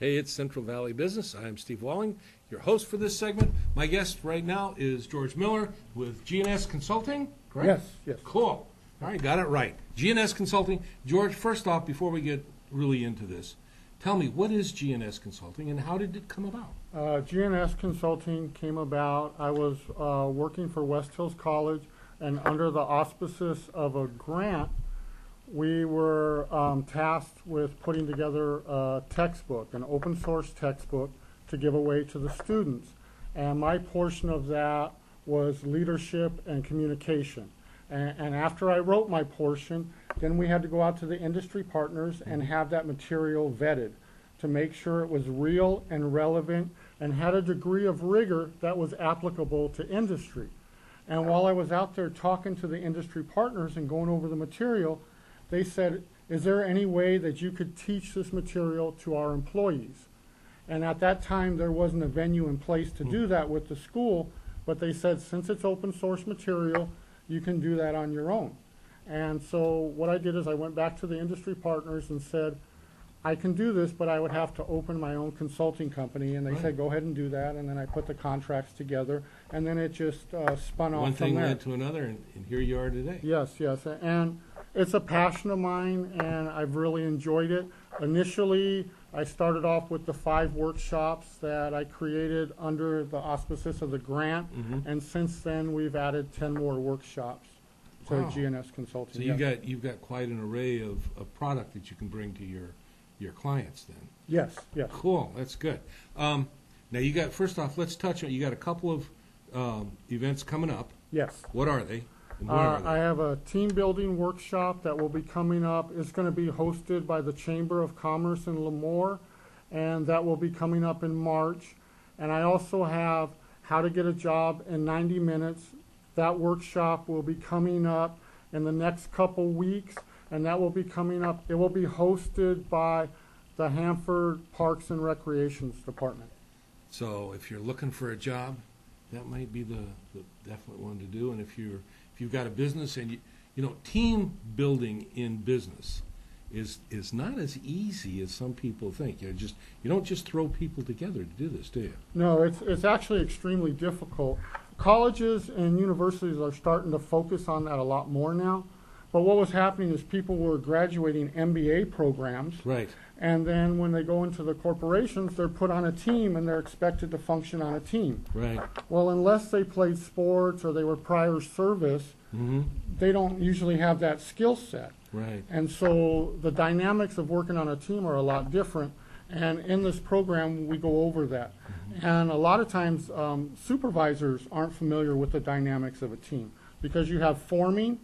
Hey, it's Central Valley Business. I'm Steve Walling, your host for this segment. My guest right now is George Miller with G&S Consulting, correct? Yes, yes. Cool. All right, got it right. G&S Consulting. George, first off, before we get really into this, tell me, what is G&S Consulting and how did it come about? G&S Consulting came about. I was working for West Hills College, and under the auspices of a grant, we were tasked with putting together a textbook, an open source textbook, to give away to the students. And my portion of that was leadership and communication. And after I wrote my portion, then we had to go out to the industry partners and have that material vetted to make sure it was real and relevant and had a degree of rigor that was applicable to industry. And while I was out there talking to the industry partners and going over the material, they said, is there any way that you could teach this material to our employees? And at that time, there wasn't a venue in place to do that with the school, but they said, since it's open source material, you can do that on your own. And so what I did is I went back to the industry partners and said, I can do this, but I would have to open my own consulting company. And they said, go ahead and do that. And then I put the contracts together, and then it just spun off One from thing there. led to another, and here you are today. Yes, yes. And it's a passion of mine, and I've really enjoyed it. Initially, I started off with the 5 workshops that I created under the auspices of the grant, and since then we've added 10 more workshops to Wow. G&S Consulting. So you've got quite an array of product that you can bring to your clients then. Yes, yes. Cool, that's good. Now you got, first off, let's touch on, you got a couple of events coming up. Yes. What are they? And where are they? I have a team building workshop that will be coming up. It's going to be hosted by the Chamber of Commerce in Lemoore, and that will be coming up in March. And I also have how to get a job in 90 minutes. That workshop will be coming up in the next couple weeks, and that will be coming up. It will be hosted by the Hanford Parks and Recreations Department. So if you're looking for a job, that might be the definite one to do. And if you've got a business, and you know, team building in business is not as easy as some people think. You don't just throw people together to do this, do you? No, it's actually extremely difficult. Colleges and universities are starting to focus on that a lot more now. But what was happening is people were graduating MBA programs. Right. And then when they go into the corporations, they're put on a team and they're expected to function on a team. Right. Well, unless they played sports or they were prior service, they don't usually have that skill set. Right. And so the dynamics of working on a team are a lot different. And in this program, we go over that. And a lot of times, supervisors aren't familiar with the dynamics of a team because you have forming.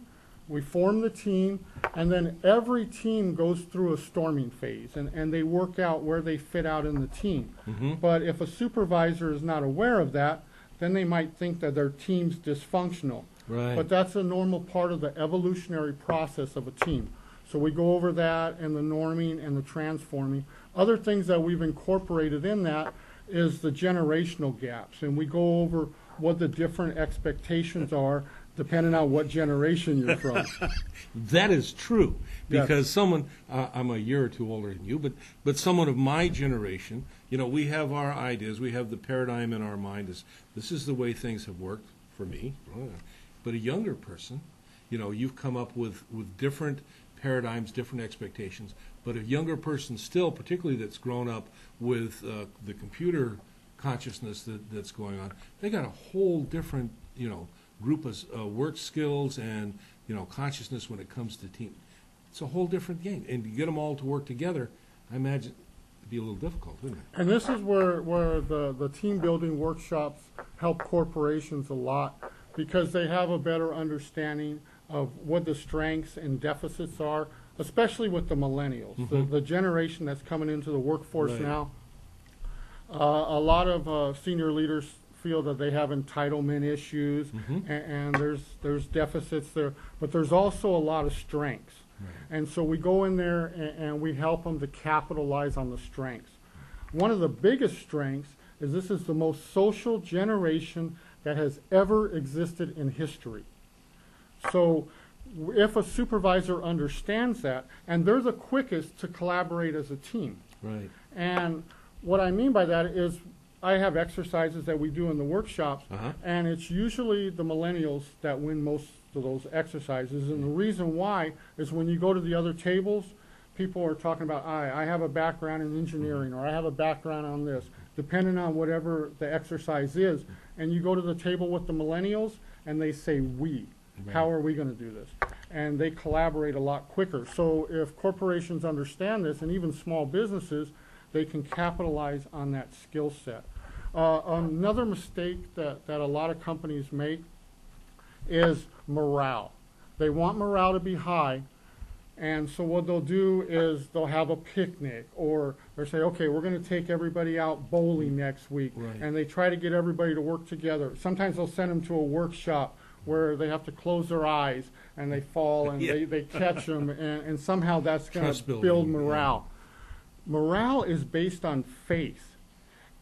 We form the team, and then every team goes through a storming phase, and they work out where they fit out in the team. But if a supervisor is not aware of that, then they might think that their team's dysfunctional. Right. But that's a normal part of the evolutionary process of a team. So we go over that and the norming and the transforming. Other things that we've incorporated in that is the generational gaps, and we go over what the different expectations are depending on what generation you're from. That is true, because Yes. someone, I'm a year or two older than you, but someone of my generation, you know, we have our ideas, we have the paradigm in our mind, this is the way things have worked for me. But a younger person, you know, you've come up with different paradigms, different expectations, but a younger person still, particularly that's grown up with the computer consciousness that's going on, they got a whole different, you know, group of work skills and, you know, consciousness when it comes to team. It's a whole different game. And to get them all to work together, I imagine it'd be a little difficult, wouldn't it? And this is where the team building workshops help corporations a lot, because they have a better understanding of what the strengths and deficits are, especially with the millennials, the generation that's coming into the workforce Right. now. A lot of senior leaders feel that they have entitlement issues, and there's deficits there, but there's also a lot of strengths. Right. And so we go in there and we help them to capitalize on the strengths. One of the biggest strengths is this is the most social generation that has ever existed in history. So if a supervisor understands that, and they're the quickest to collaborate as a team. Right. And what I mean by that is I have exercises that we do in the workshops, and it's usually the millennials that win most of those exercises. And the reason why is when you go to the other tables, people are talking about, I have a background in engineering, or I have a background on this, depending on whatever the exercise is. And you go to the table with the millennials, and they say, we. Right. How are we going to do this? And they collaborate a lot quicker. So if corporations understand this, and even small businesses, they can capitalize on that skill set. Another mistake that a lot of companies make is morale. They want morale to be high, and so what they'll do is they'll have a picnic, or they'll say, okay, we're going to take everybody out bowling next week, right. And they try to get everybody to work together. Sometimes they'll send them to a workshop where they have to close their eyes, and they fall, and yeah. they catch them, and somehow that's going to build morale. Yeah. Morale is based on faith.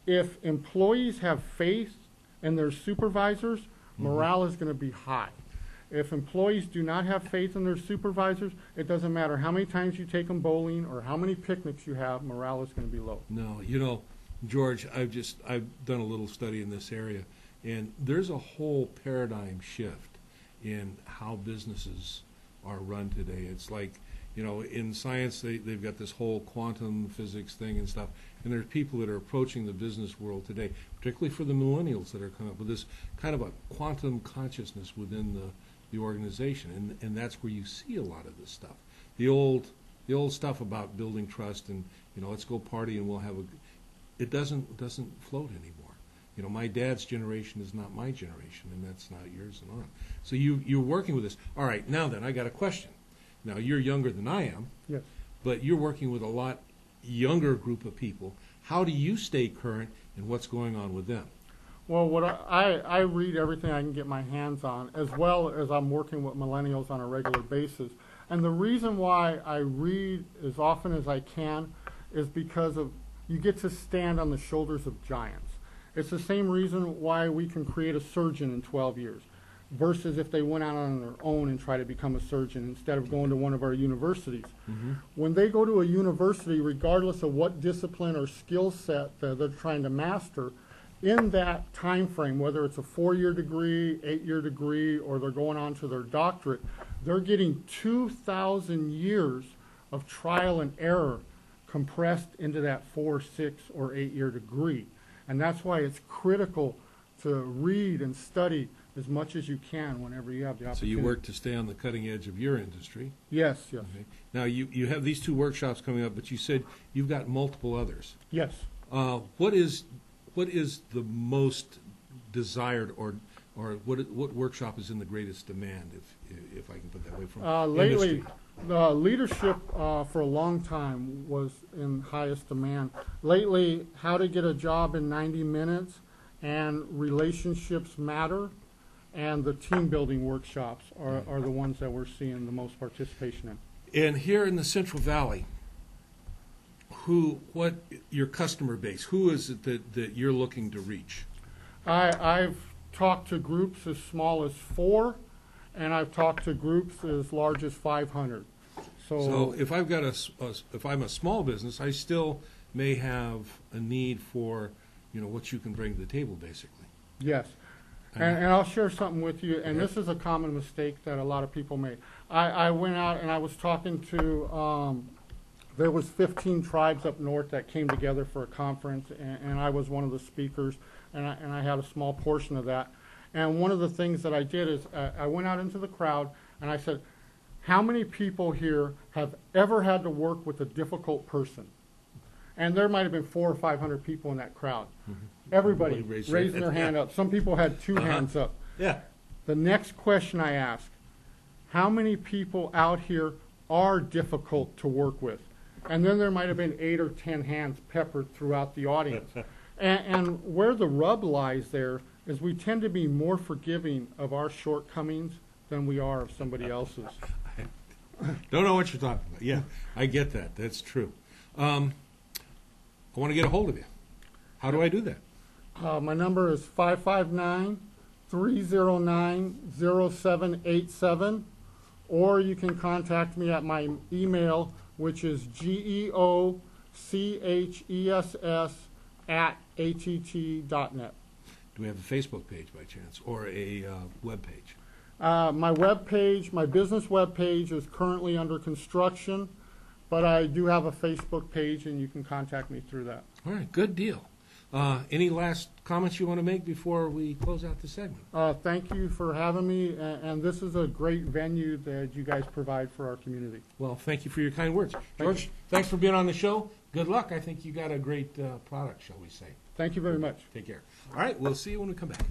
If employees have faith in their supervisors, morale is going to be high. If employees do not have faith in their supervisors, it doesn't matter how many times you take them bowling or how many picnics you have, morale is going to be low. No, you know, George, I've done a little study in this area, and there's a whole paradigm shift in how businesses are run today. It's like, you know, in science, they've got this whole quantum physics thing and stuff, and there's people that are approaching the business world today, particularly for the millennials that are coming up with this kind of a quantum consciousness within the organization, and that's where you see a lot of this stuff. The old stuff about building trust and, you know, let's go party and we'll have it doesn't float anymore. You know, my dad's generation is not my generation, and that's not yours and on. So you're working with this. All right, now then, I got a question. Now, you're younger than I am, yes, but you're working with a lot younger group of people. How do you stay current in what's going on with them? Well, what I read everything I can get my hands on, as well as I'm working with millennials on a regular basis. And the reason why I read as often as I can is because of you get to stand on the shoulders of giants. It's the same reason why we can create a surgeon in 12 years. Versus if they went out on their own and try to become a surgeon instead of going to one of our universities. Mm-hmm. When they go to a university, regardless of what discipline or skill set that they're trying to master, in that time frame, whether it's a 4-year degree, 8-year degree, or they're going on to their doctorate, they're getting 2,000 years of trial and error compressed into that 4, 6, or 8-year degree. And that's why it's critical to read and study as much as you can whenever you have the opportunity. So you work to stay on the cutting edge of your industry. Yes, yes. Okay. Now, you have these 2 workshops coming up, but you said you've got multiple others. Yes. What is the most desired, or what workshop is in the greatest demand, if I can put it that way, from lately, the leadership for a long time was in highest demand. Lately, how to get a job in 90 minutes and relationships matter, and the team building workshops are the ones that we're seeing the most participation in. And here in the Central Valley, what your customer base, who is it that you're looking to reach? I've talked to groups as small as 4, and I've talked to groups as large as 500. So if I've got if I'm a small business, I still may have a need for, you know, what you can bring to the table, basically. Yes. And I'll share something with you, and this is a common mistake that a lot of people make. I went out and I was talking to, there was 15 tribes up north that came together for a conference, and I was one of the speakers, and I had a small portion of that. And one of the things that I did is I went out into the crowd, and I said, how many people here have ever had to work with a difficult person? And there might have been 400 or 500 people in that crowd. Mm-hmm. Everybody raising their hand up. Some people had 2 hands up. Yeah. The next question I asked, how many people out here are difficult to work with? And then there might have been 8 or 10 hands peppered throughout the audience. and where the rub lies there is we tend to be more forgiving of our shortcomings than we are of somebody else's. Don't know what you're talking about. Yeah, I get that. That's true. I want to get a hold of you. How do I do that? My number is 559-309-0787, or you can contact me at my email, which is geoceo CHESS@att.net. Do we have a Facebook page by chance, or a web page? My web page, my business web page is currently under construction, but I do have a Facebook page, and you can contact me through that. All right, good deal. Any last comments you want to make before we close out the segment? Thank you for having me, and this is a great venue that you guys provide for our community. Well, thank you for your kind words. George, thanks for being on the show. Good luck. I think you got a great product, shall we say. Thank you very much. Take care. All right, we'll see you when we come back.